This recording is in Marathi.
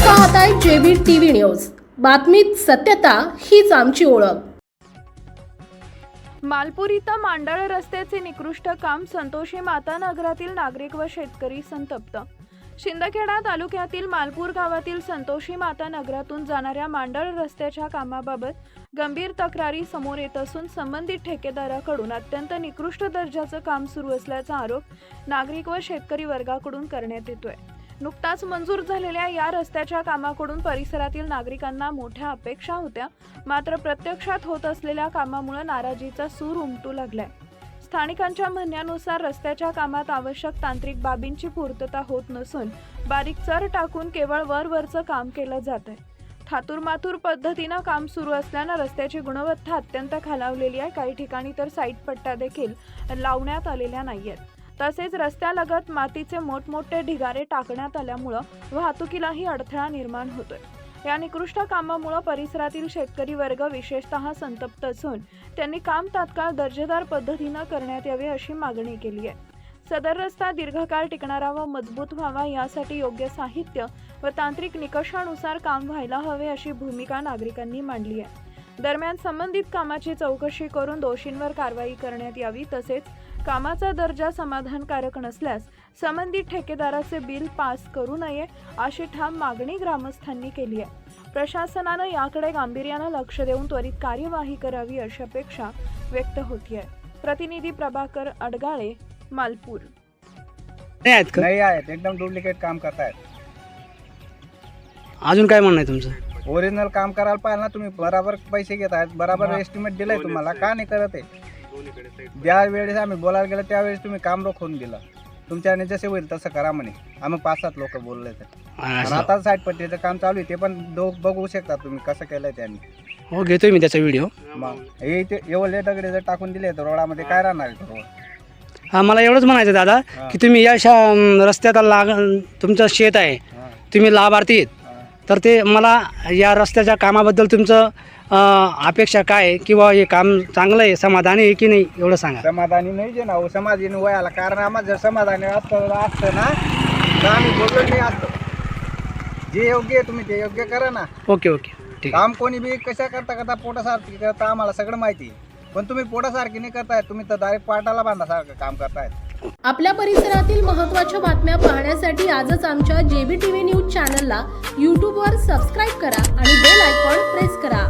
पाहताय जेबी टीव्ही न्यूज। बातमीत सत्यता हीच आमची ओळख। मालपूर इथं मांडळ रस्त्याचे निकृष्ट काम, संतोषी माता नगरातील नागरिक व शेतकरी संतप्त। शिंदखेडा तालुक्यातील मालपूर गावातील संतोषी माता नगरातून जाणाऱ्या मांडळ रस्त्याच्या कामाबाबत गंभीर तक्रारी समोर येत असून संबंधित ठेकेदाराकडून अत्यंत निकृष्ट दर्जाचं काम सुरू असल्याचा आरोप नागरिक व शेतकरी वर्गाकडून करण्यात येतोय। नुकताच मंजूर झालेल्या या रस्त्याच्या कामाकडून परिसरातील नागरिकांना मोठ्या अपेक्षा होत्या, मात्र प्रत्यक्षात होत असलेल्या कामामुळे नाराजीचा सूर उमटू लागलाय। स्थानिकांच्या म्हणण्यानुसार रस्त्याच्या कामात आवश्यक तांत्रिक बाबींची पूर्तता होत नसून बारीक चर टाकून केवळ वरवरचं काम केलं जात आहे। थातूरमातूर पद्धतीनं काम सुरू असल्यानं रस्त्याची गुणवत्ता अत्यंत खालावलेली आहे। काही ठिकाणी तर साईड पट्ट्या देखील लावण्यात आलेल्या नाहीयेत। तसेच रस्त्यालगत मातीचे मोठमोठे ढिगारे टाकण्यात आल्यामुळे वाहतुकीलाही अडथळा निर्माण होतोय। या निकृष्ट कामामुळे परिसरातील शेतकरी वर्ग विशेषतः संतप्त असून त्यांनी काम तात्काळ दर्जेदार पद्धतीने करण्यात यावे अशी मागणी केली आहे। सदर रस्ता दीर्घकाळ टिकणारा व मजबूत व्हावा यासाठी योग्य साहित्य व तांत्रिक निकषानुसार काम व्हायला हवे अशी भूमिका नागरिकांनी मांडली आहे। दरम्यान संबंधित कामाची चौकशी करून दोषींवर कारवाई करण्यात यावी, तसेच कामाचा दर्जा समाधानकारक नसल्यास संबंधित ठेकेदाराचे बिल पास करू नये अशी ठाम मागणी ग्रामस्थांनी केली आहे। प्रशासनानं याकडे गांभीर्यानं लक्ष देऊन त्वरित कार्यवाही करावी अशी अपेक्षा व्यक्त होती आहे। प्रतिनिधी प्रभाकर अडगाळे, मालपूर। नाही आहेत, एकदम डुप्लिकेट काम करतायत। अजून काय म्हणणं आहे तुमचं? ओरिजिनल काम करायला पाहिजे ना तुम्ही, बराबर पैसे घेत आहेत, बराबर एस्टिमेट दिलाय तुम्हाला, का नाही करत आहे? ज्या वेळेस आम्ही बोलायला गेलो त्यावेळेस तुम्ही काम रोखून दिलं, तुमच्याने जसे होईल तसं करा म्हणे। आम्ही 5-7 लोक बोलले तर आता साईड पट्टीचं काम चालू आहे, ते पण बघू शकता तुम्ही कसं केलंय त्यांनी। हो, घेतोय मी त्याचा व्हिडिओ। मग हे एवढे दगडे जर टाकून दिले तर रोडामध्ये काय राहणार आहे? हा, मला एवढंच म्हणायचं दादा की तुम्ही या रस्त्याला तुमचं शेत आहे, तुम्ही लाभार्थी आहेत, तर ते मला या रस्त्याच्या कामाबद्दल तुमचं अपेक्षा काय आहे, किंवा हे काम चांगलं आहे, समाधानी आहे की नाही, एवढं सांगा। समाधानी नाही जे ना हो, समाधानी वयाला, कारण आम्हाला जर समाधानी असतं ना तर आम्ही बोललो नाही असतो। जे योग्य आहे तुम्ही ते योग्य करा ना। ओके ओके, ठीक। काम कोणी बी कशा करता पोटासारखी करता आम्हाला सगळं माहिती आहे, पण तुम्ही पोटासारखी नाही करताय, तुम्ही तर डायरेक्ट पाटाला बांधासारखं काम करताय। आपल्या परिसरातील महत्त्वाच्या बातम्या पाहण्यासाठी आजच आमच्या जेबी टीव्ही न्यूज चॅनलला YouTube वर सबस्क्राईब करा आणि बेल आयकॉन प्रेस करा।